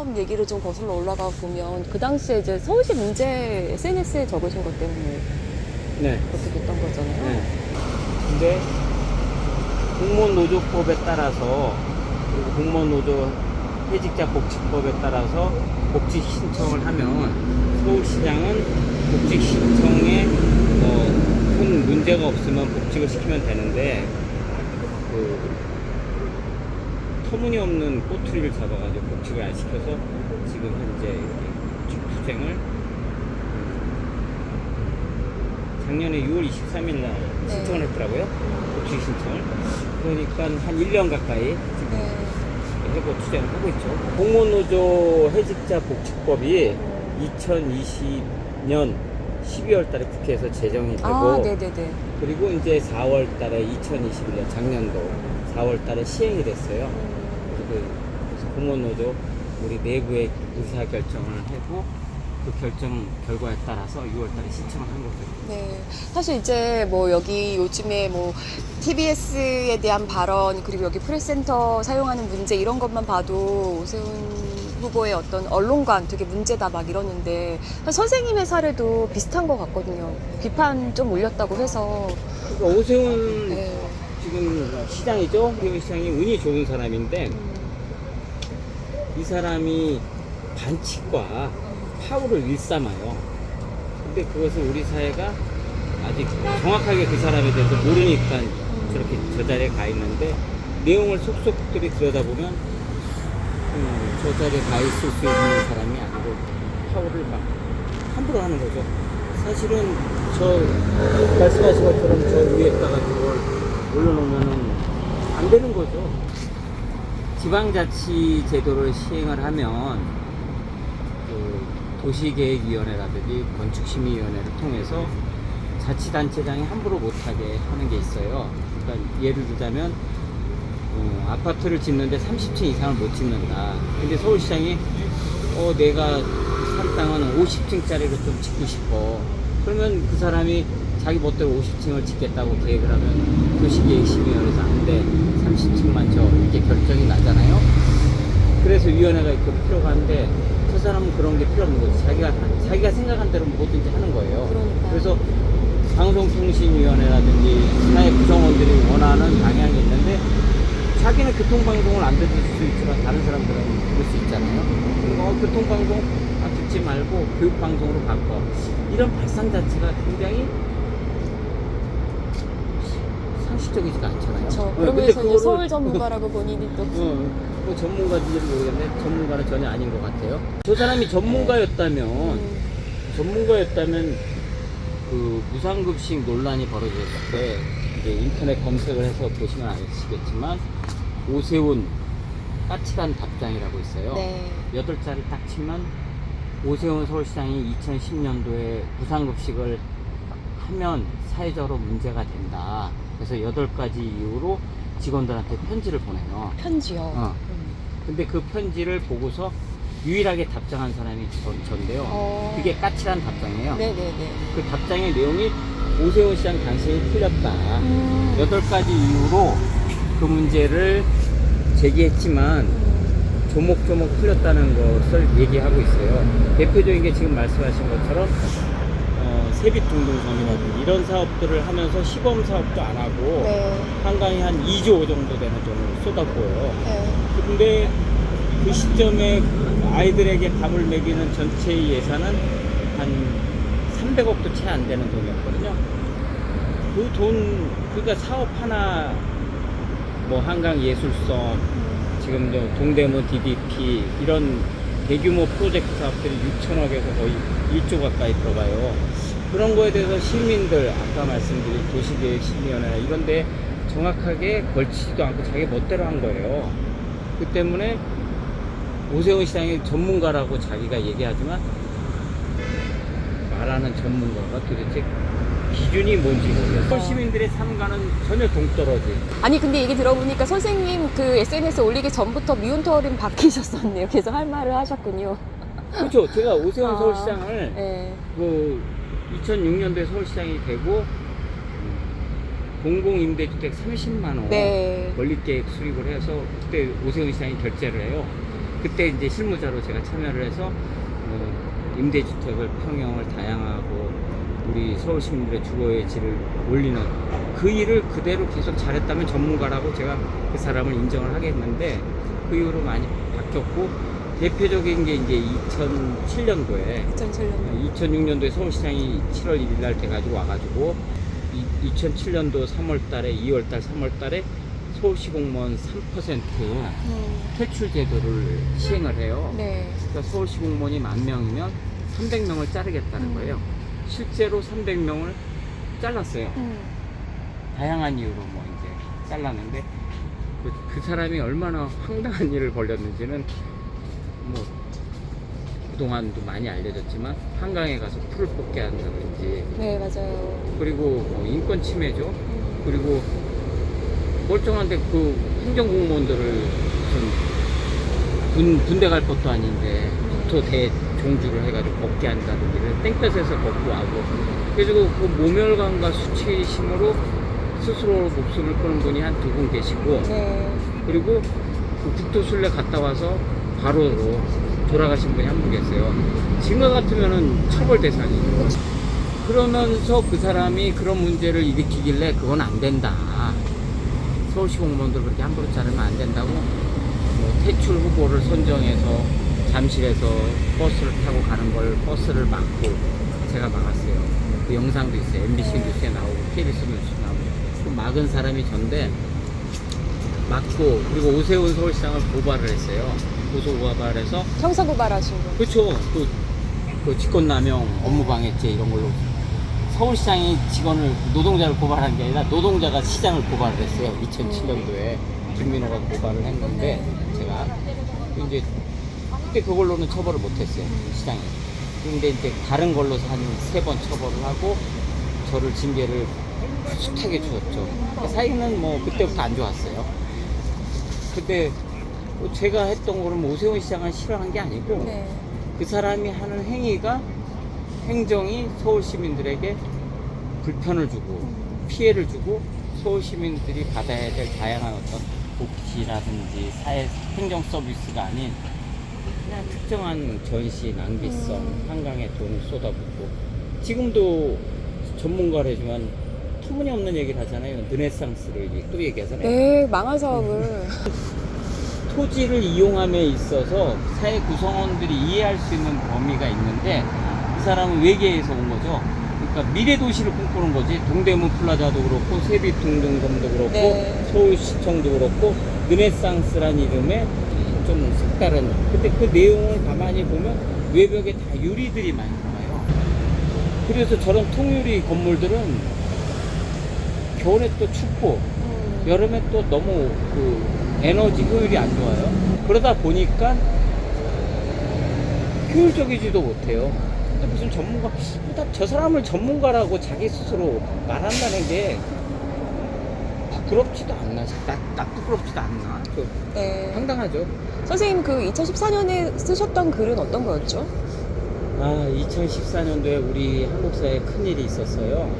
사업 얘기를 좀 거슬러 올라가 보면 그 당시에 이제 서울시 문제 SNS에 적으신 것 때문에 네. 그렇게 됐던 거잖아요. 네. 근데 공무원 노조법에 따라서 그리고 공무원 노조 해직자 복지법에 따라서 복직 신청을 하면 서울시장은 복직 신청에 큰 문제가 없으면 복직을 시키면 되는데 그 터무니없는 꼬투리를 잡아가지고 복직을 안 시켜서 지금 현재 복직 투쟁을 작년에 6월 23일 날 신청을 했더라고요. 복직 신청을. 그러니까 한 1년 가까이 지금 네. 해고 투쟁을 하고 있죠. 공무원노조 해직자 복지법이 2020년 12월 달에 국회에서 제정이 되고 아, 네네네. 그리고 이제 4월 달에 2021년 작년도 4월 달에 시행이 됐어요. 그래서 공무원노조 우리 내부의 의사결정을 하고 그 결정 결과에 따라서 6월 달에 신청을 한 거죠. 네. 사실 이제 뭐 여기 요즘에 뭐 TBS에 대한 발언 그리고 여기 프레스센터 사용하는 문제 이런 것만 봐도 오세훈 후보의 어떤 언론관 되게 문제다 막 이러는데 선생님의 사례도 비슷한 것 같거든요. 비판 좀 올렸다고 해서. 그러니까 오세훈 네. 지금 시장이죠. 오세훈 시장이 운이 좋은 사람인데 이 사람이 반칙과 파울을 일삼아요. 근데 그것을 우리 사회가 아직 정확하게 그 사람에 대해서 모르니까 저렇게 저 자리에 가 있는데 내용을 속속들이 들여다보면 저 자리에 가 있을 수 있는 사람이 아니고 파울을 막 함부로 하는 거죠. 사실은 저 말씀하신 것처럼 저 위에다가 그걸 올려놓으면은 안 되는 거죠. 지방자치 제도를 시행을 하면 그 도시계획위원회라든지 건축심의위원회를 통해서 자치단체장이 함부로 못하게 하는 게 있어요. 그러니까 예를 들자면 아파트를 짓는데 30층 이상을 못 짓는다. 근데 서울시장이 내가 산 땅은 50층짜리로 좀 짓고 싶어. 그러면 그 사람이 자기 멋대로 50층을 짓겠다고 계획을 하면 도시계획심의위원회에서 안 돼. 30층만 줘. 이렇게 결정이 나잖아요. 그래서 위원회가 있고 필요가 한데 저 사람은 그런 게 필요 없는 거지. 자기가 생각한 대로 뭐든지 하는 거예요. 그러니까. 그래서 방송통신위원회라든지 사회 구성원들이 원하는 방향이 있는데 자기는 교통방송을 안 들을 수 있지만 다른 사람들은 들을 수 있잖아요. 교통방송 듣지 말고 교육방송으로 바꿔. 이런 발상 자체가 굉장히 상식적이지가 않잖아요. 그렇죠. 근데 그러면서 이제 그거를- 서울 전문가라고 본인이 또. 뭐 전문가인지는 모르겠는데 전문가는 전혀 아닌 것 같아요. 저 사람이 전문가였다면 그 무상급식 논란이 벌어졌을 때 이제 인터넷 검색을 해서 보시면 아시겠지만 오세훈 까칠한 답장이라고 있어요. 네. 8자를 딱 치면 오세훈 서울시장이 2010년도에 무상급식을 하면 사회적으로 문제가 된다. 그래서 8가지 이유로 직원들한테 편지를 보내요. 편지요. 근데 그 편지를 보고서 유일하게 답장한 사람이 전데요. 그게 까칠한 답장이에요. 네네네. 그 답장의 내용이 오세훈 시장 당신이 틀렸다. 8가지 이유로 그 문제를 제기했지만 조목조목 틀렸다는 것을 얘기하고 있어요. 대표적인 게 지금 말씀하신 것처럼 세빛둥둥섬이라든지 이런 사업들을 하면서 시범 사업도 안 하고 네. 한강에 한 2조 정도 되는 돈을 쏟았고요. 네. 근데 그 시점에 아이들에게 밥을 먹이는 전체 예산은 한 300억도 채 안 되는 돈이었거든요. 그 돈, 그러니까 사업 하나, 뭐 한강예술섬, 지금 저 동대문 DDP 이런 대규모 프로젝트 사업들이 6천억에서 거의 1조 가까이 들어가요. 그런 거에 대해서 시민들, 아까 말씀드린 도시계획심의위원회 이런데 정확하게 걸치지도 않고 자기 멋대로 한 거예요. 그 때문에 오세훈 시장이 전문가라고 자기가 얘기하지만 말하는 전문가가 도대체 기준이 뭔지 모르겠어요. 시민들의 삶과는 전혀 동떨어지. 아니 근데 얘기 들어보니까 선생님 그 SNS 올리기 전부터 미운털은 바뀌셨었네요. 계속 할 말을 하셨군요. 그렇죠. 제가 오세훈 서울시장을 네. 그 2006년도에 서울시장이 되고 공공임대주택 30만 원 네. 건립계획 수립을 해서 그때 오세훈 시장이 결재를 해요. 그때 이제 실무자로 제가 참여를 해서 임대주택을 평형을 다양하고 우리 서울 시민들의 주거의 질을 올리는 그 일을 그대로 계속 잘했다면 전문가라고 제가 그 사람을 인정을 하겠는데 그 이후로 많이 바뀌었고 대표적인 게 이제 2007년도에 2006년도에 서울시장이 7월 1일 날 돼가지고 와가지고 2007년도 3월 달에 2월 달 3월 달에 서울시 공무원 3% 퇴출 제도를 시행을 해요. 네. 그러니까 서울시 공무원이 10,000명이면 300명을 자르겠다는 거예요. 실제로 300명을 잘랐어요. 다양한 이유로 뭐 이제 잘랐는데 그 사람이 얼마나 황당한 일을 벌였는지는 뭐 그동안도 많이 알려졌지만 한강에 가서 풀을 뽑게 한다든지 네, 맞아요. 그리고 뭐 인권 침해죠. 그리고 멀쩡한데 그 행정공무원들을 무슨 군대 갈 것도 아닌데 국토 대종주를 해가지고 벗게 한다든지 땡볕에서 벗고 하고 그래가지고 그 모멸감과 수치심으로 스스로 목숨을 끊은 분이 한 2분 계시고 네. 그리고 그 국토순례 갔다 와서 바로 돌아가신 분이 한 분 계세요. 지금 같으면은 처벌 대상이죠. 그러면서 그 사람이 그런 문제를 일으키길래 그건 안 된다. 서울시 공무원들 그렇게 함부로 자르면 안 된다고 뭐 퇴출 후보를 선정해서 잠실에서 버스를 타고 가는 걸 버스를 막고 제가 막았어요. 그 영상도 있어요. MBC 뉴스에 나오고 KBS 뉴스에 나오고 그 막은 사람이 전데 막고 그리고 오세훈 서울시장을 고발을 했어요. 고소 고발해서 형사고발하신 거. 그렇죠. 그 직권남용, 업무방해죄 이런 걸로 서울시장이 직원을 노동자를 고발한 게 아니라 노동자가 시장을 고발을 했어요. 2007년도에 김민호가 고발을 했는데 제가 이제 그때 그걸로는 처벌을 못했어요. 시장이. 근데 이제 다른 걸로서 한 3번 처벌을 하고 저를 징계를 숱하게 주었죠. 사이는 뭐 그때부터 안 좋았어요. 근데 제가 했던 거는 뭐 오세훈 시장을 싫어한 게 아니고 네. 그 사람이 하는 행위가 행정이 서울 시민들에게 불편을 주고 피해를 주고 서울 시민들이 받아야 될 다양한 어떤 복지라든지 사회 행정 서비스가 아닌 그냥 특정한 전시 낭비성 한강에 돈을 쏟아붓고 지금도 전문가라지만 터무니없는 얘기를 하잖아요. 르네상스를 또 얘기하잖아요. 네, 망한 사업을. 토지를 이용함에 있어서 사회 구성원들이 이해할 수 있는 범위가 있는데 이 사람은 외계에서 온 거죠. 그러니까 미래 도시를 꿈꾸는 거지. 동대문 플라자도 그렇고 세빛둥둥섬도 그렇고 네. 서울시청도 그렇고 르네상스란 이름의 좀 색다른. 근데 그 내용을 가만히 보면 외벽에 다 유리들이 많이 나와요. 그래서 저런 통유리 건물들은 겨울에 또 춥고 여름에 또 너무 그 에너지 효율이 안 좋아요. 그러다 보니까 효율적이지도 못해요. 근데 무슨 전문가, 저 사람을 전문가라고 자기 스스로 말한다는 게 부끄럽지도 않나, 딱 부끄럽지도 않나. 네. 황당하죠. 선생님 그 2014년에 쓰셨던 글은 어떤 거였죠? 2014년도에 우리 한국 사회에 큰 일이 있었어요.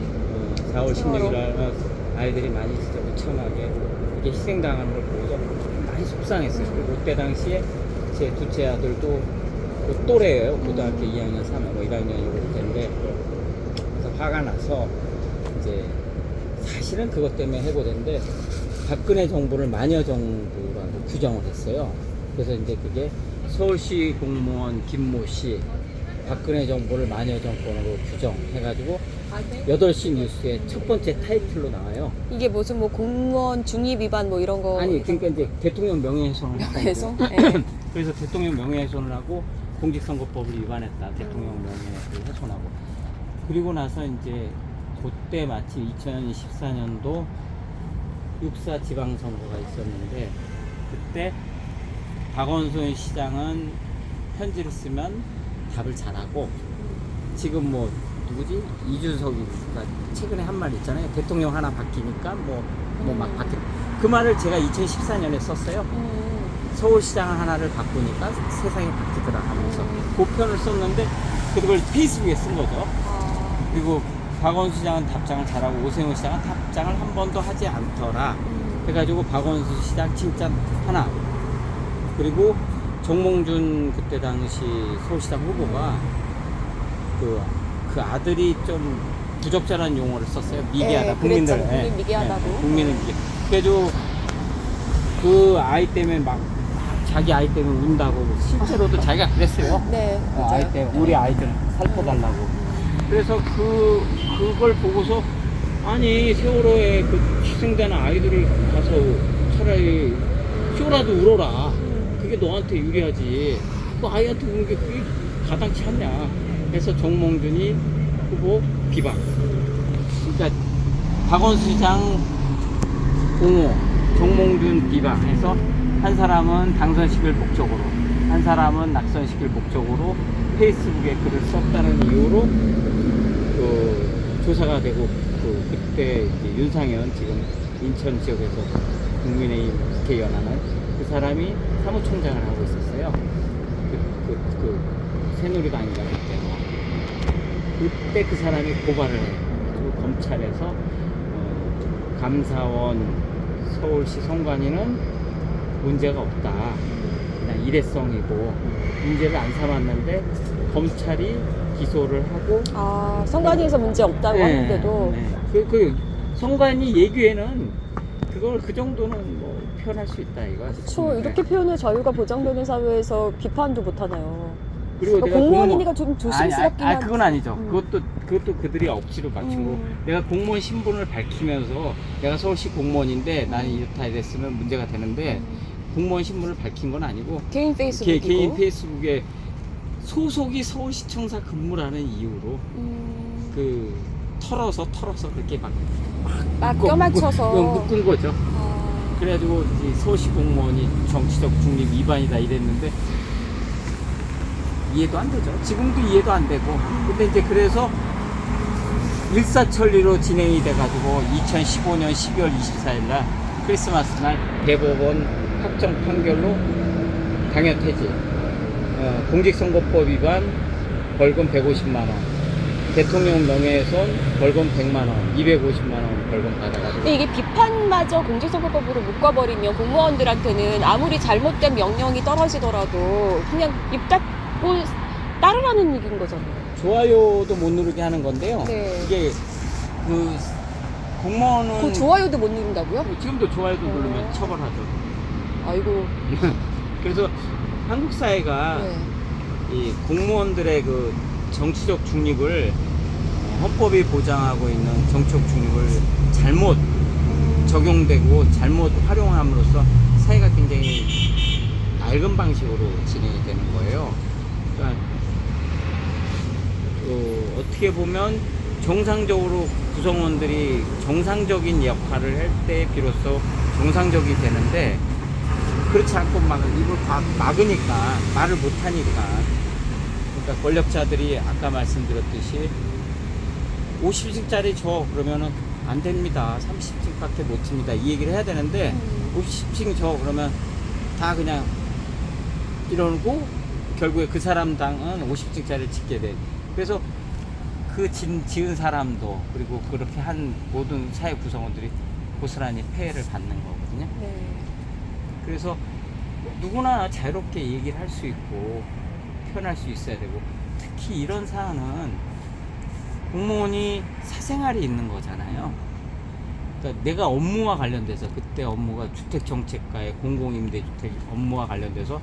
4월 16일 날 아이들이 많이 진짜 무참하게 이게 희생당하는 걸 보고서 많이 속상했어요. 그리고 그때 당시에 제 둘째 아들도 그 또래예요. 고등학교 2학년, 3학년, 뭐 1학년이고 그랬는데 그래서 화가 나서 이제 사실은 그것 때문에 해고된데 박근혜 정부를 마녀 정부라고 규정을 했어요. 그래서 이제 그게 서울시 공무원 김모 씨 박근혜 정부를 마녀 정권으로 규정해가지고 8시 뉴스에 첫 번째 타이틀로 나와요. 이게 무슨 뭐 공무원 중립 위반 뭐 이런 거. 아니 그러니까 이제 대통령 명예훼손을 명예훼손? 하고 네. 그래서 대통령 명예훼손을 하고 공직선거법을 위반했다. 대통령 명예를 훼손하고 그리고 나서 이제 그때 마침 2014년도 6.4 지방선거가 있었는데 그때 박원순 시장은 편지를 쓰면 답을 잘하고 지금 뭐 누구지? 이준석이가 최근에 한 말 있잖아요. 대통령 하나 바뀌니까 뭐 막 바뀌. 그 말을 제가 2014년에 썼어요. 서울시장 하나를 바꾸니까 세상이 바뀌더라 하면서 그 편을 썼는데 그걸 페이스북에 쓴 거죠. 그리고 박원순 시장은 답장을 잘하고 오세훈 시장은 답장을 한 번도 하지 않더라. 해가지고 박원순 시장 칭찬 하나. 그리고 정몽준 그때 당시 서울시장 후보가 그 아들이 좀 부적절한 용어를 썼어요. 미개하다. 국민들. 그랬죠. 국민 미개하다고. 국민을 미개. 그래가지고 그 아이 때문에 막 자기 아이 때문에 운다고 실제로도 자기가 그랬어요. 네, 아이 맞아요. 때문에 우리 아이들 살펴달라고. 그래서 그걸 보고서 아니 세월호에 그 희생되는 아이들을 가서 차라리 쇼라도 울어라. 그게 너한테 유리하지. 그 아이한테 우는 게 그게 가당치 않냐. 그래서 정몽준이 후보 비방. 그러니까 박원순 시장 옹호, 정몽준 비방해서 한 사람은 당선시킬 목적으로, 한 사람은 낙선시킬 목적으로 페이스북에 글을 썼다는 이유로 그 조사가 되고 그때 이제 윤상현 지금 인천 지역에서 국민의힘 국회의원하는 그 사람이 사무총장을 하고 있었어요. 새누리당인가 그때 그 사람이 고발을 해요. 그리고 검찰에서 감사원 서울시 선관위는 문제가 없다. 그냥 일회성이고 문제를 안 삼았는데 검찰이 기소를 하고 아, 선관위에서 문제 없다고 하는데도 그 선관위 얘기에는 그걸 그 정도는 뭐 표현할 수 있다 이거. 그렇죠. 이렇게 표현의 자유가 보장되는 사회에서 비판도 못 하나요. 그리고 내가 공무원이니까 좀 조심스럽긴 아니, 그건 아니죠. 그것도 그들이 억지로 맞춘 거. 내가 공무원 신분을 밝히면서 내가 서울시 공무원인데 나는 이렇다 이랬으면 문제가 되는데 공무원 신분을 밝힌 건 아니고 개인 페이스북이고 개인 페이스북에 소속이 서울시청사 근무라는 이유로 그 털어서 그렇게 막 껴맞춰서 묶은 거죠. 아. 그래가지고 이제 서울시 공무원이 정치적 중립 위반이다 이랬는데 이해도 안 되죠. 지금도 이해도 안 되고. 근데 이제 그래서 일사천리로 진행이 돼가지고 2015년 12월 24일 날 크리스마스 날 대법원 확정 판결로 당연 퇴직. 공직선거법 위반 벌금 150만 원. 대통령 명예훼손 벌금 100만 원, 250만 원 벌금 받아가지고. 근데 이게 비판마저 공직선거법으로 묶어버리면 공무원들한테는 아무리 잘못된 명령이 떨어지더라도 그냥 입 닫고 따르라는 얘기인 거잖아요. 좋아요도 못 누르게 하는 건데요. 네. 이게 그 공무원은 그 좋아요도 못 누른다고요? 지금도 좋아요도 누르면 처벌하죠. 아이고. 그래서 한국 사회가 네. 이 공무원들의 그 정치적 중립을 헌법이 보장하고 있는 정치적 중립을 잘못 적용되고 잘못 활용함으로써 사회가 굉장히 낡은 방식으로 진행이 되는 거예요. 그러니까 어떻게 보면 정상적으로 구성원들이 정상적인 역할을 할 때 비로소 정상적이 되는데 그렇지 않고 막 입을 막으니까 말을 못하니까 그러니까 권력자들이 아까 말씀드렸듯이 50층짜리 줘 그러면은 안 됩니다. 30층밖에 못 칩니다. 이 얘기를 해야 되는데 50층 줘 그러면 다 그냥 이러고 결국에 그 사람 당은 50층짜리를 짓게 돼. 그래서 그 지은 사람도 그리고 그렇게 한 모든 사회 구성원들이 고스란히 폐해를 받는 거거든요. 네. 그래서 누구나 자유롭게 얘기를 할 수 있고 표현할 수 있어야 되고 특히 이런 사안은 공무원이 사생활이 있는 거잖아요. 그러니까 내가 업무와 관련돼서 그때 업무가 주택정책과의 공공임대주택 업무와 관련돼서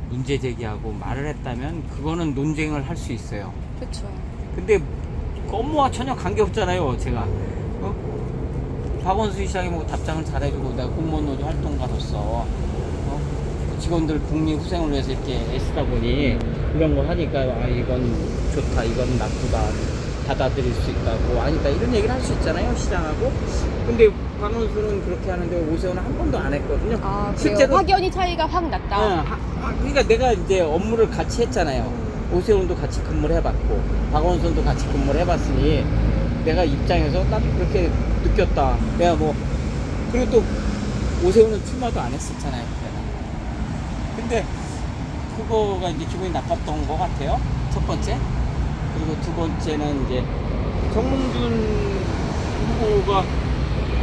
문제 제기하고 말을 했다면 그거는 논쟁을 할 수 있어요. 그렇죠. 근데 그 업무와 전혀 관계없잖아요. 제가 박원순 시장이 뭐 답장을 잘해주고 내가 공무원 노조 활동가로서 직원들 국민 후생을 위해서 이렇게 애쓰다 보니 이런 거 하니까 아 이건 좋다 이건 나쁘다 받아들일 수 있다고 아니다 이런 얘기를 할 수 있잖아요 시장하고. 근데 박원순은 그렇게 하는데 오세훈은 한 번도 안 했거든요. 아, 실제로 확연히 차이가 확 났다. 그러니까 내가 이제 업무를 같이 했잖아요. 오세훈도 같이 근무를 해봤고 박원순도 같이 근무를 해봤으니 내가 입장에서 딱 그렇게 느꼈다. 내가 뭐 그리고 또 오세훈은 출마도 안 했었잖아요. 근데 그거가 이제 기분이 나빴던 것 같아요. 첫 번째. 그리고 두 번째는 이제 정몽준 후보가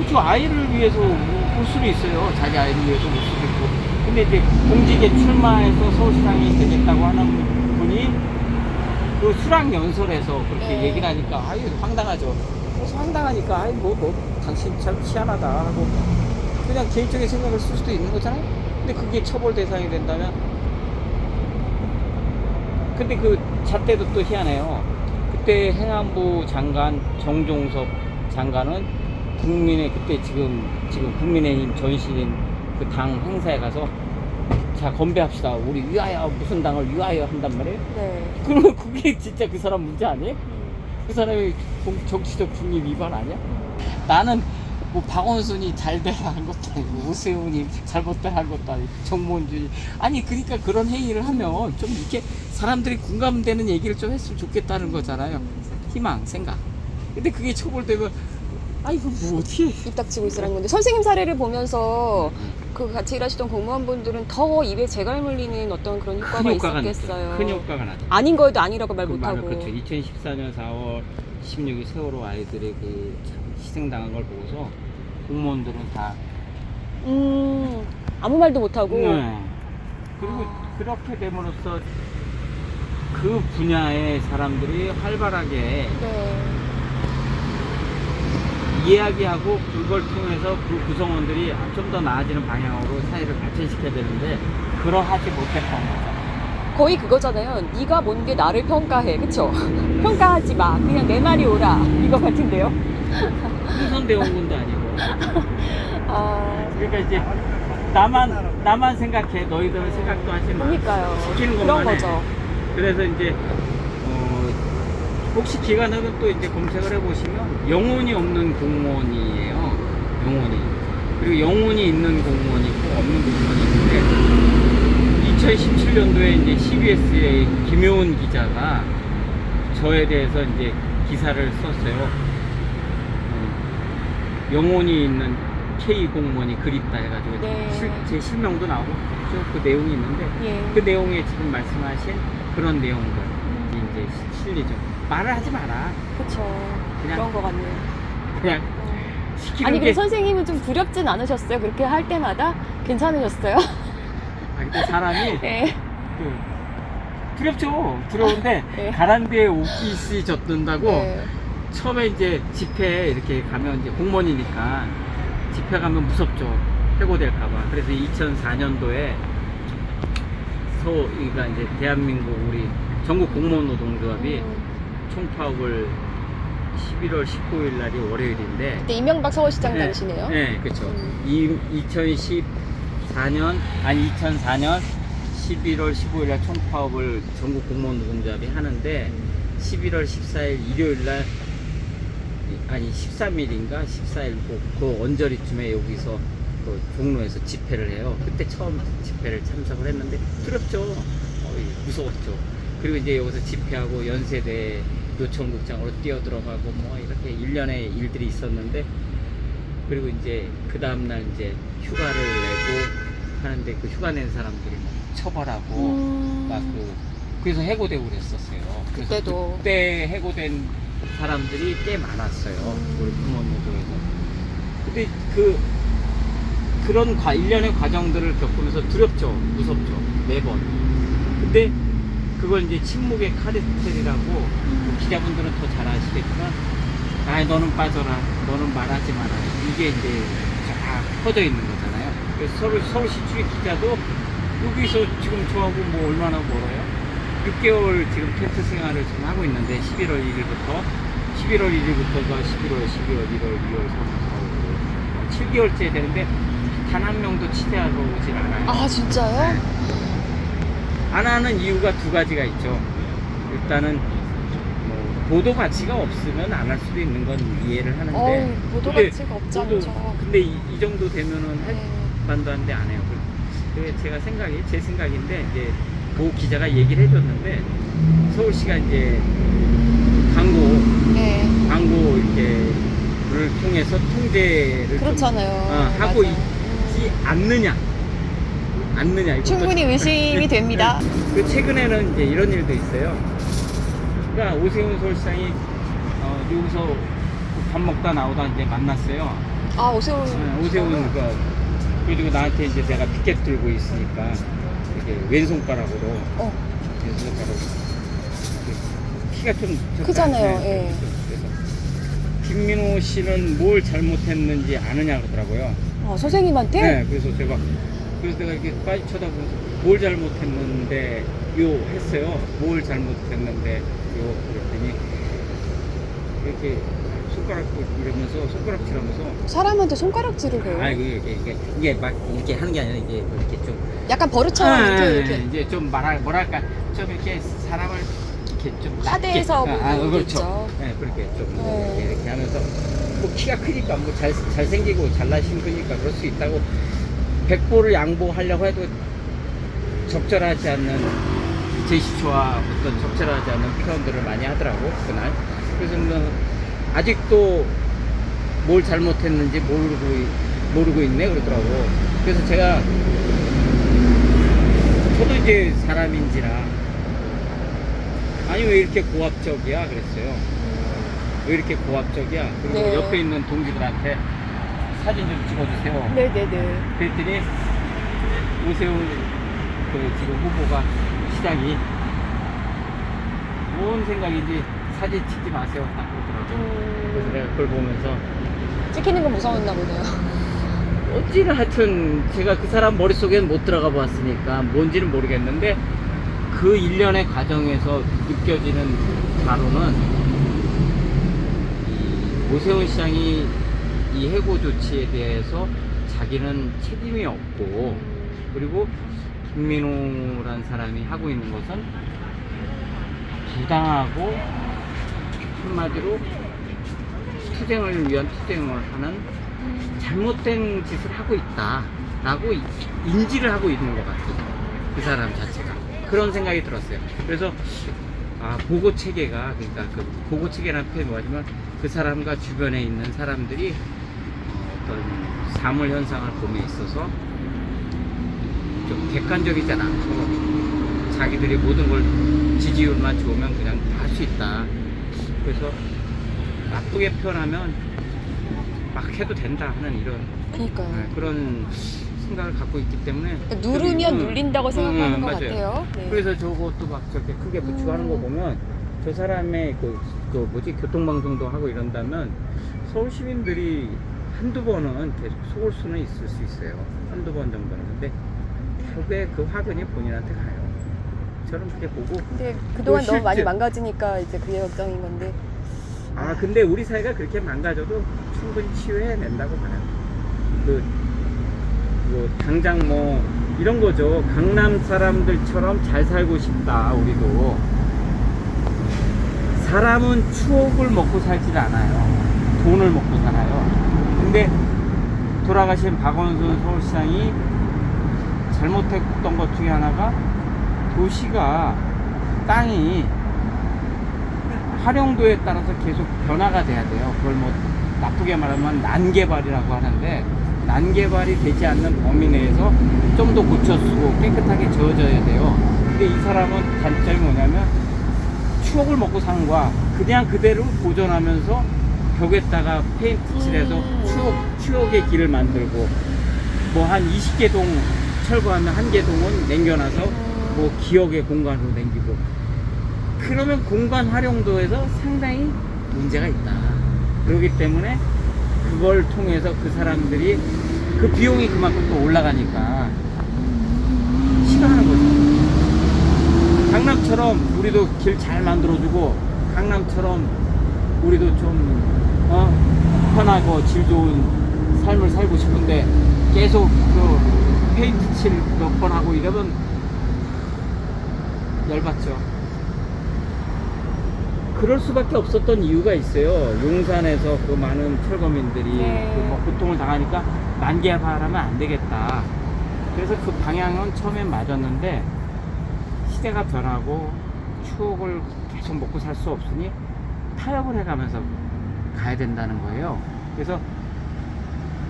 그 아이를 위해서 올 수도 있어요. 자기 아이를 위해서 올 수도 있고 근데 이제 공직에 출마해서 서울시장이 되겠다고 하는 분이 그 수락연설에서 그렇게 네. 얘기를 하니까 아유 황당하죠. 그래서 황당하니까 아이 뭐 당신 참 희한하다 하고 그냥 개인적인 생각을 쓸 수도 있는 거잖아요. 근데 그게 처벌 대상이 된다면 근데 그 잣대도 또 희한해요. 그때 행안부 장관 정종섭 장관은 국민의 그때 지금 국민의힘 전신인 그 당 행사에 가서 자 건배합시다. 우리 위하여 무슨 당을 위하여 한단 말이에요. 네. 그러면 그게 진짜 그 사람 문제 아니에요? 그 사람이 정치적 중립 위반 아니야? 나는 뭐 박원순이 잘되라 한 것도 아니고 오세훈이 잘못되라 한 것도 아니고 정몽준이 아니 그러니까 그런 행위를 하면 좀 이렇게 사람들이 공감되는 얘기를 좀 했으면 좋겠다는 거잖아요. 희망, 생각. 근데 그게 처벌되면 아 이거 뭐 어떻게 입 닥치고 있으라는 건데 선생님 사례를 보면서 그 같이 일하시던 공무원분들은 더 입에 재갈 물리는 어떤 그런 효과가 큰 효과가 있었겠어요. 났죠. 큰 효과가 났죠. 아닌 거에도 아니라고 말 못하고. 그렇죠. 2014년 4월 16일 세월호 아이들이 그 희생당한 걸 보고서 공무원들은 다 아무 말도 못하고. 네. 그리고 그렇게 됨으로써 그 분야의 사람들이 활발하게 네. 이야기하고 그걸 통해서 그 구성원들이 좀 더 나아지는 방향으로 사회를 발전시켜야 되는데 그러하지 못했던 거죠. 거의 그거잖아요. 네가 뭔 게 나를 평가해, 그쵸? 평가하지 마. 그냥 내 말이 오라. 이거 같은데요. 흥선대원군도 아니고. 아, 그러니까 이제 나만 생각해. 너희들은 생각도 하지 마. 그러니까요. 시키는 그런 것만 해. 거죠. 그래서 이제 혹시 기관은 또 이제 검색을 해보시면 영혼이 없는 공무원이에요. 영혼이. 그리고 영혼이 있는 공무원이 있고 없는 공무원이 있는데 2017년도에 이제 CBS의 김효은 기자가 저에 대해서 이제 기사를 썼어요. 영혼이 있는 K 공무원이 그립다 해가지고 네. 제 실명도 나오고 쭉 그 내용이 있는데 예. 그 내용에 지금 말씀하신 그런 내용들 이제 실리죠. 말을 하지 마라. 그쵸. 그냥- 그런 거 같네요. 그냥 시키는 아니, 게. 근데 선생님은 좀 두렵진 않으셨어요? 그렇게 할 때마다? 괜찮으셨어요? 근데 사람이 네. 그 두렵죠. 두려운데 네. 가란비에 옷깃이 젖는다고 네. 처음에 이제 집회 이렇게 가면 이제 공무원이니까 집회 가면 무섭죠. 해고될까봐. 그래서 2004년도에 그러니까 이제 대한민국 우리 전국 공무원 노동조합이 총파업을 11월 19일 날이 월요일인데. 그때 이명박 서울시장 네, 당시네요. 네, 그렇죠. 2004년 11월 15일 날 총파업을 전국 공무원 노동조합이 하는데 11월 14일 일요일 날 아니 13일인가 14일 그 언저리쯤에 여기서 그 종로에서 집회를 해요. 그때 처음 집회를 참석을 했는데 두렵죠. 무서웠죠. 그리고 이제 여기서 집회하고 연세대 노천국장으로 뛰어들어가고 뭐 이렇게 일련의 일들이 있었는데 그리고 이제 그 다음날 이제 휴가를 내고 하는데 그 휴가 낸 사람들이 처벌하고 막 그래서 해고되고 그랬었어요. 그래서 그때도. 그때 해고된 사람들이 꽤 많았어요. 우리 공무원노조에서. 근데 그런 일련의 과정들을 겪으면서 두렵죠. 무섭죠. 매번. 근데 그걸 이제 침묵의 카르텔이라고 기자분들은 더 잘 아시겠지만 아 너는 빠져라. 너는 말하지 마라. 이게 이제 다 퍼져 있는 거잖아요. 그래서 서울시 출입 기자도 여기서 지금 저하고 뭐 얼마나 멀어요? 6개월 지금 텐트 생활을 지금 하고 있는데 11월 1일부터가 11월, 12월, 1월, 2월, 3월, 4월, 7개월째 되는데 단 한 명도 취재하러 오질 않아요. 아, 진짜요? 네. 안 하는 이유가 두 가지가 있죠. 일단은 뭐 보도 가치가 없으면 안 할 수도 있는 건 이해를 하는데 보도 근데 가치가 없지 않죠. 근데 이 정도 되면은 할 네. 만도 한데 안 해요. 그게 제 생각인데 이제 그 기자가 얘기를 해줬는데 서울시가 이제 네. 광고 이렇게 를 통해서 통제를 그렇잖아요. 하고 맞아요. 있지 않느냐 이것도 충분히 의심이 됩니다. 그 최근에는 이제 이런 일도 있어요. 그러니까 오세훈 서울시장이 여기서 밥 먹다 나오다 이제 만났어요. 아, 오세훈. 오세훈 그리고 나한테 이제 내가 피켓 들고 있으니까 이렇게 왼손가락으로 어, 왼손가락으로 키가 좀 적다. 크잖아요, 예. 그래서 김민호 씨는 뭘 잘못했는지 아느냐 그러더라고요. 선생님한테? 네, 그래서 내가 이렇게 빠지 쳐다보면서 뭘 잘못했는데 요 했어요. 뭘 잘못했는데 요 그랬더니 이렇게 손가락도 이러면서 손가락질하면서 사람한테 손가락질을 해요. 아이고 이게 막 이렇게 하는 게 아니라 이게 이렇게 좀 약간 버릇처럼 이렇게. 이제 좀 뭐랄까 좀 이렇게 사람을 이렇게 좀 따대서 낮게, 보는 게 그렇죠. 있죠. 네, 그렇게 좀 네. 이렇게 하면서 뭐 키가 크니까 뭐 잘생기고 잘나신 거니까 그럴 수 있다고 백보를 양보하려고 해도 적절하지 않는 제시처와 어떤 적절하지 않는 표현들을 많이 하더라고 그날. 그래서 아직도 뭘 잘못했는지 모르고 있네 그러더라고. 그래서 제가 저도 이제 사람인지라 아니 왜 이렇게 고압적이야 그랬어요. 왜 이렇게 고압적이야? 그리고 네. 옆에 있는 동기들한테 사진 좀 찍어주세요. 네네네. 그랬더니 오세훈 그 지금 후보가 시장이 뭔 생각인지 사진 찍지 마세요 딱 그러더라고요. 그래서 내가 그걸 보면서 찍히는 건 무서웠나 보네요. 어찌나 하여튼 제가 그 사람 머릿속에는 못 들어가 봤으니까 뭔지는 모르겠는데 그 일련의 과정에서 느껴지는 바로는 이 오세훈 시장이 이 해고 조치에 대해서 자기는 책임이 없고 그리고 김민호란 사람이 하고 있는 것은 부당하고 한마디로 투쟁을 위한 투쟁을 하는 잘못된 짓을 하고 있다라고 인지를 하고 있는 것 같아요. 그 사람 자체가 그런 생각이 들었어요. 그래서 보고 체계가 그러니까 그 보고 체계라는 표현이 뭐하지만 그 사람과 주변에 있는 사람들이 어떤 사물 현상을 봄에 있어서 좀 객관적이지 않고 자기들이 모든 걸 지지율만 좋으면 그냥 다 할 수 있다. 그래서 나쁘게 표현하면 막 해도 된다 하는 이런 그러니까요. 그런 생각을 갖고 있기 때문에 누르면 눌린다고 생각하는 것 맞아요. 같아요. 네. 그래서 저것도 막 저렇게 크게 붙이고 하는 거 보면 저 사람의 그 뭐지 교통방송도 하고 이런다면 서울 시민들이 한두 번은 계속 속을 수는 있을 수 있어요. 한두 번 정도는. 근데 결국에 그 화근이 본인한테 가요. 저는 그렇게 보고. 근데 그동안 또 너무 많이 실제- 망가지니까 이제 그게 걱정인 건데. 근데 우리 사회가 그렇게 망가져도 충분히 치유해낸다고 봐요. 뭐 당장 뭐 이런 거죠. 강남 사람들처럼 잘 살고 싶다. 우리도 사람은 추억을 먹고 살지 않아요. 돈을 먹고 살아요. 근데 돌아가신 박원순 서울시장이 잘못했던 것 중에 하나가 도시가 땅이 활용도에 따라서 계속 변화가 돼야 돼요. 그걸 뭐 나쁘게 말하면 난개발이라고 하는데 난개발이 되지 않는 범위 내에서 좀 더 고쳐 쓰고 깨끗하게 지어져야 돼요. 근데 이 사람은 단점이 뭐냐면 추억을 먹고 사는 거야. 그냥 그대로 보존하면서 벽에다가 페인트 칠해서 추억의 길을 만들고 뭐 한 20개 동 철거하면 한 개 동은 남겨놔서 뭐 기억의 공간으로 남기고 그러면 공간 활용도에서 상당히 문제가 있다. 그렇기 때문에 그걸 통해서 그 사람들이 그 비용이 그만큼 또 올라가니까 싫어하는 거죠. 강남처럼 우리도 길 잘 만들어주고 강남처럼 우리도 좀 편하고 질 좋은 삶을 살고 싶은데 계속 그 페인트 칠 몇 번 하고 이러면 열받죠. 그럴 수밖에 없었던 이유가 있어요. 용산에서 그 많은 철거민들이 네. 그 뭐 고통을 당하니까 만개발하면 안 되겠다. 그래서 그 방향은 처음엔 맞았는데 시대가 변하고 추억을 계속 먹고 살 수 없으니 타협을 해가면서 가야 된다는 거예요. 그래서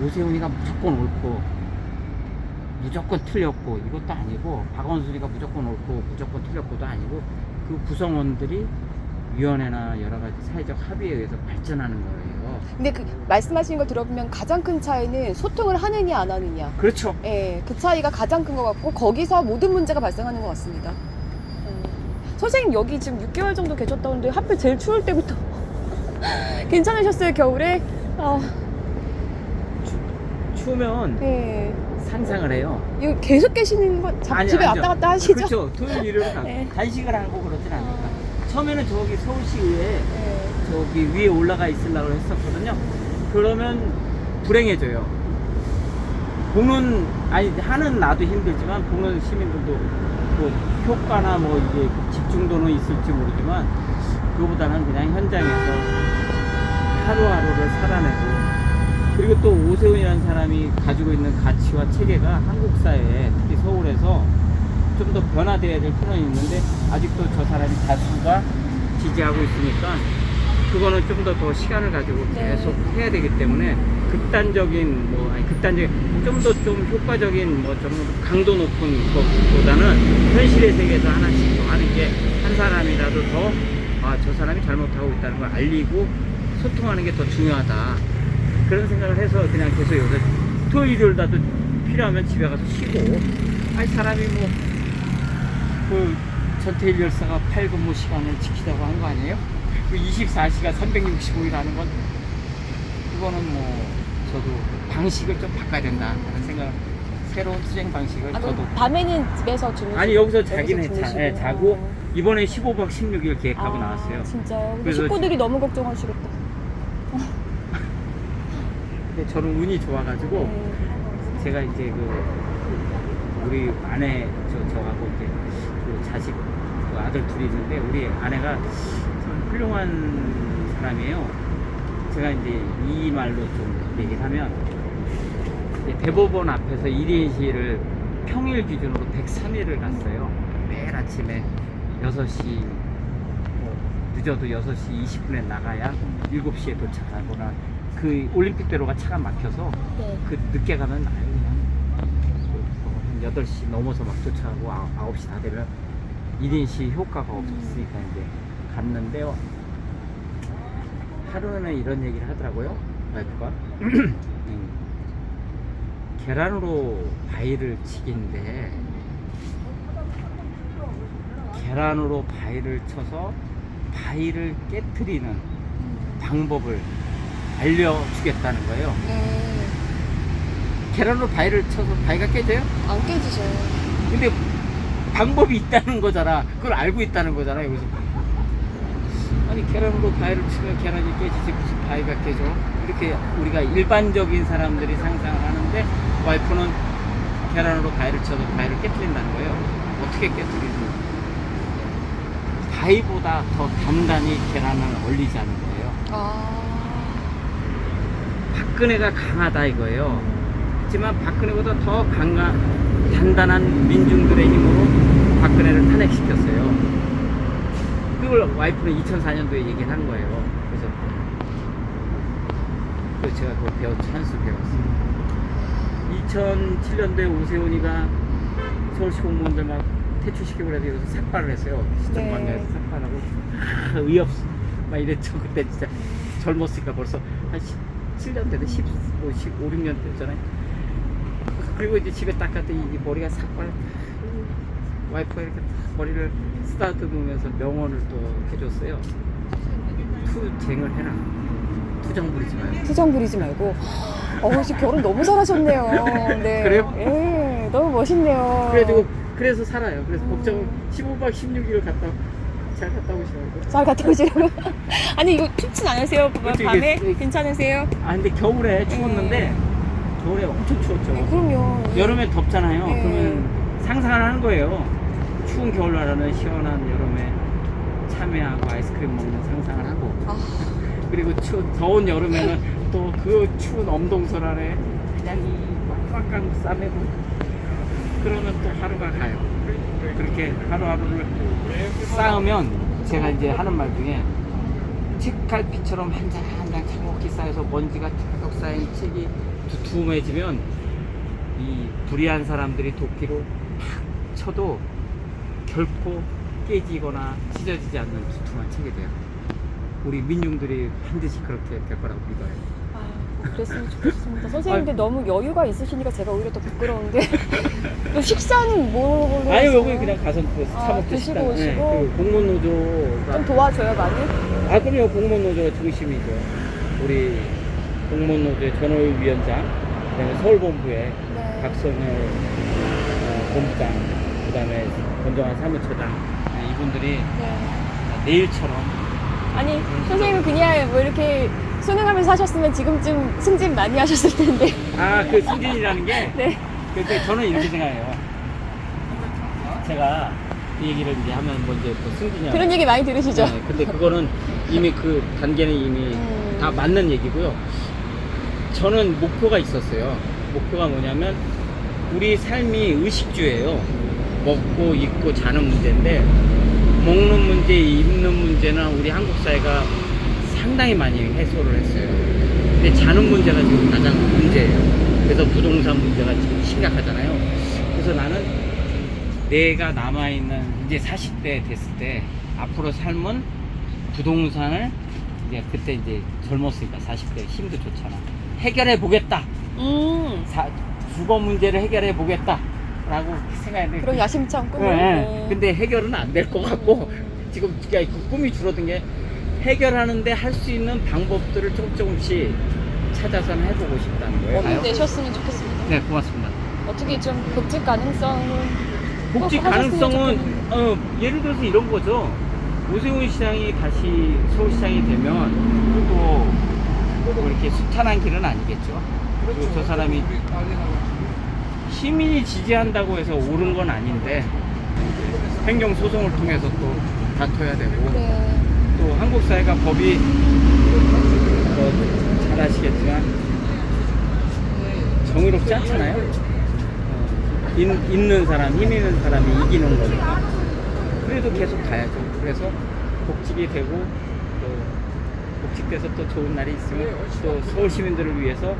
오세훈이가 무조건 옳고 무조건 틀렸고 이것도 아니고 박원순이가 무조건 옳고 무조건 틀렸고도 아니고 그 구성원들이 위원회나 여러 가지 사회적 합의에 의해서 발전하는 거예요. 근데 그 말씀하신 거 들어보면 가장 큰 차이는 소통을 하느냐 안 하느냐. 그렇죠. 예, 그 차이가 가장 큰 것 같고 거기서 모든 문제가 발생하는 것 같습니다. 선생님 여기 지금 6개월 정도 계셨다는데 하필 제일 추울 때부터 괜찮으셨어요 겨울에? 추우면 예. 상상을 해요. 이거 계속 계시는 건 집에 아니죠. 왔다 갔다 하시죠? 그렇죠. 토요일 일요일 가고 네. 단식을 하고 그러진 않으니까. 처음에는 저기 서울시의회 예. 저기 위에 올라가 있으려고 했었거든요. 그러면 불행해져요. 보는 하는 나도 힘들지만 보는 시민들도 뭐 효과나 뭐 이게 집중도는 있을지 모르지만 그거보다는 그냥 현장에서 하루하루를 살아내고, 그리고 또 오세훈이라는 사람이 가지고 있는 가치와 체계가 한국 사회에 특히 서울에서 좀 더 변화돼야 될 필요는 있는데 아직도 저 사람이 다수가 지지하고 있으니까 그거는 좀 더 시간을 가지고 네. 계속 해야 되기 때문에 극단적인 좀 더 좀 효과적인 뭐 좀 강도 높은 것보다는 현실의 세계에서 하나씩 더 하는 게 한 사람이라도 더 저 사람이 잘못하고 있다는 걸 알리고 소통하는 게 더 중요하다, 그런 생각을 해서 그냥 계속 요새 토요일 일요일 나도 필요하면 집에 가서 쉬고, 사람이 뭐 그 전태일 열사가 8근무 시간을 지키자고 한 거 아니에요? 그 24시간 365일 하는 건 그거는 뭐 저도 방식을 좀 바꿔야 된다는 생각, 새로운 투쟁 방식을 저도. 밤에는 집에서 주무시고 아니 여기서 자기는 주무시고. 자고 이번에 15박 16일 계획하고 나왔어요. 진짜요? 근데 그래서 식구들이 너무 걱정하시겠다. 근데 저는 운이 좋아가지고 네. 제가 이제 우리 아내 저하고 이제 그 자식 그 아들 둘이 있는데 우리 아내가 참 훌륭한 사람이에요. 제가 이제 이 말로 좀 얘기를 하면 이제 대법원 앞에서 1인 시위를 평일 기준으로 103일을 갔어요. 매일 아침에 6시 늦어도 6시 20분에 나가야 7시에 도착하거나, 그 올림픽대로가 차가 막혀서 네. 그 늦게 가면 아예 그냥 한 8시 넘어서 막 도착하고 9시 다 되면 1인시 효과가 없으니까 이제 갔는데요. 하루는 이런 얘기를 하더라고요, 와이프가. 계란으로 바위를 치기인데 계란으로 바위를 쳐서 바위를 깨트리는 방법을 알려주겠다는 거예요. 네. 계란으로 바위를 쳐서 바위가 깨져요? 안 깨지죠. 근데 방법이 있다는 거잖아. 그걸 알고 있다는 거잖아. 여기서 아니 계란으로 바위를 치면 계란이 깨지지 무슨 바위가 깨져? 이렇게 우리가 일반적인 사람들이 상상을 하는데 와이프는 계란으로 바위를 쳐서 바위를 깨트린다는 거예요. 어떻게 깨트리지? 바위보다 더 단단히 계란을 얼리자는 거예요. 박근혜가 강하다 이거예요. 하지만 박근혜보다 더 단단한 민중들의 힘으로 박근혜를 탄핵시켰어요. 그걸 와이프는 2004년도에 얘기를 한 거예요. 그래서 제가 그걸 찬스 배웠어요. 2007년도에 오세훈이가 서울시 공무원들 막 퇴출시키고 그래서 여기서 삭발을 했어요. 시청관내에서 삭발하고 의협수 막 이랬죠. 그때 진짜 젊었으니까 벌써 한 7년 되는 15, 16년 됐잖아요. 그리고 이제 집에 딱 갔더니 이 머리가 삭발, 와이프가 이렇게 머리를 쓰다듬으면서 명언을 또 해줬어요. 투쟁을 해라. 투정 부리지 말고. 투정 부리지 말고. 지금 결혼 너무 잘하셨네요. 네. 그래요? 예, 너무 멋있네요. 그래가지고 그래서 살아요. 그래서 걱정 15박 16일을 잘 갔다 오시라고. 잘 갔다 오시라고. 아니 이거 춥진 않으세요? 그렇죠, 밤에 이게- 괜찮으세요? 근데 겨울에 추웠는데 겨울에 엄청 추웠죠. 네, 그럼요. 여름에 덥잖아요. 네. 그러면 상상을 하는 거예요. 추운 겨울날에는 시원한 여름에 참외하고 아이스크림 먹는 상상을 하고, 그리고 더운 여름에는 또 그 추운 엄동설 아래 그냥 이 꽉꽉 싸매고 그러면 또 하루가 가요. 그렇게 하루하루를 쌓으면 제가 이제 하는 말 중에 책갈피처럼 한 장 한 장 차곡히 쌓여서 먼지가 쭉 쌓인 책이 두툼해지면 이 불의한 사람들이 도끼로 팍 쳐도 결코 깨지거나 찢어지지 않는 두툼한 책이 돼요. 우리 민중들이 반드시 그렇게 될 거라고 믿어요. 그랬으면 좋겠습니다. 선생님들 너무 여유가 있으시니까 제가 오히려 더 부끄러운 게 또 식사는 뭐로 아니 하세요? 여기 그냥 가서 그 사먹고 드시고 식당. 오시고? 그 공무원 노조가 좀 도와줘요 많이? 그럼요. 공무원 노조가 중심이죠. 우리 공무원 노조의 전호일 위원장, 그다음에 서울본부의 네. 박성열 본부장, 그다음에 권정환 사무처장, 이분들이 네. 내일처럼 아니 선생님은 그냥 뭐 이렇게 수능하면서 하셨으면 지금쯤 승진 많이 하셨을 텐데. 그 승진이라는 게 네. 근데 저는 이렇게 생각해요. 제가 그 얘기를 이제 하면 먼저 또 승진이야. 그런 얘기 많이 들으시죠? 네, 근데 그거는 이미 그 단계는 이미 다 맞는 얘기고요. 저는 목표가 있었어요. 목표가 뭐냐면 우리 삶이 의식주예요. 먹고 입고 자는 문제인데 먹는 문제, 입는 문제는 우리 한국 사회가 상당히 많이 해소를 했어요. 근데 자는 문제가 지금 가장 문제예요. 그래서 부동산 문제가 지금 심각하잖아요. 그래서 나는 내가 남아있는 이제 40대 됐을 때 앞으로 삶은 부동산을 이제 그때 이제 젊었으니까 40대 힘도 좋잖아. 해결해 보겠다. 주거 문제를 해결해 보겠다. 라고 생각했는데. 그런 야심찬 꿈을. 네. 근데 해결은 안 될 것 같고 지금 그 꿈이 줄어든 게 해결하는데 할 수 있는 방법들을 조금씩 찾아서는 해보고 싶다는 거예요. 내셨으면 좋겠습니다. 네, 고맙습니다. 어떻게 좀 복직 가능성은 복지 꼭 하셨으면 가능성은 좋겠는데. 예를 들어서 이런 거죠. 오세훈 시장이 다시 서울시장이 되면 또 이렇게 숱한한 길은 아니겠죠. 그리고 저 사람이 시민이 지지한다고 해서 옳은 건 아닌데 행정소송을 통해서 또 다퉈야 되고 네. 또 한국 사회가 법이 잘 아시겠지만 정의롭지 않잖아요. 있는 사람, 힘 있는 사람이 이기는 거니까. 그래도 계속 가야죠. 그래서 복직이 되고 또 복직돼서 또 좋은 날이 있으면 또 서울 시민들을 위해서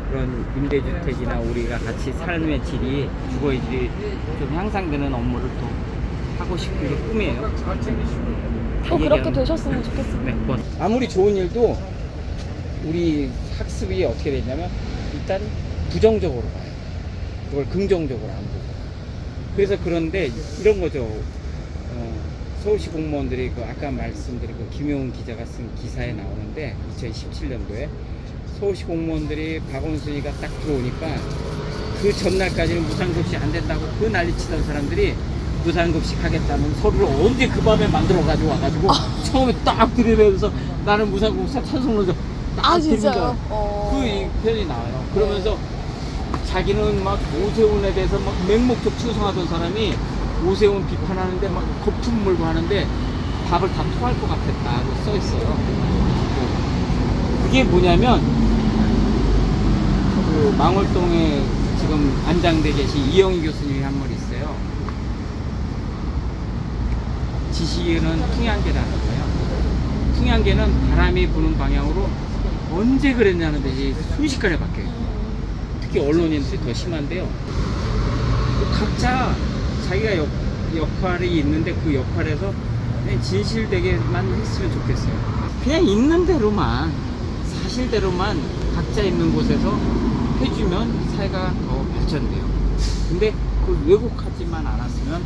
그런 임대주택이나 우리가 같이 삶의 질이, 주거의 질이 좀 향상되는 업무를 또 하고 싶은 게 꿈이에요. 꼭 그렇게 되셨으면 좋겠습니다. 네, 고맙습니다. 아무리 좋은 일도 우리 학습이 어떻게 되냐면 일단 부정적으로 봐요. 그걸 긍정적으로 안 보고. 그래서 그런데 이런 거죠. 서울시 공무원들이 그 아까 말씀드린 그 김용훈 기자가 쓴 기사에 나오는데 2017년도에 서울시 공무원들이 박원순이가 딱 들어오니까 그 전날까지는 무상급식 안 된다고 그 난리치던 사람들이 무상급식 하겠다는 서류를 언제 그 밤에 만들어 가지고 와가지고 처음에 딱 들이대면서 나는 무상급식 찬성론자 딱 진짜요? 그 표현이 나와요. 그러면서 자기는 막 오세훈에 대해서 막 맹목적 충성하던 사람이 오세훈 비판하는데 막 거품 물고 하는데 밥을 다 토할 것 같았다고 써 있어요. 그게 뭐냐면 그 망월동에 지금 안장돼 계신 이영희 교수님이 한 말이 있어요. 지식인은 풍향계라는 거예요. 풍향계는 바람이 부는 방향으로 언제 그랬냐는 듯이 순식간에 바뀌어요. 특히 언론인들이 더 심한데요. 각자 자기가 역할이 있는데 그 역할에서 그냥 진실되게만 했으면 좋겠어요. 그냥 있는 대로만, 사실대로만 각자 있는 곳에서 해주면 사회가 더 발전돼요. 근데 그 왜곡하지만 않았으면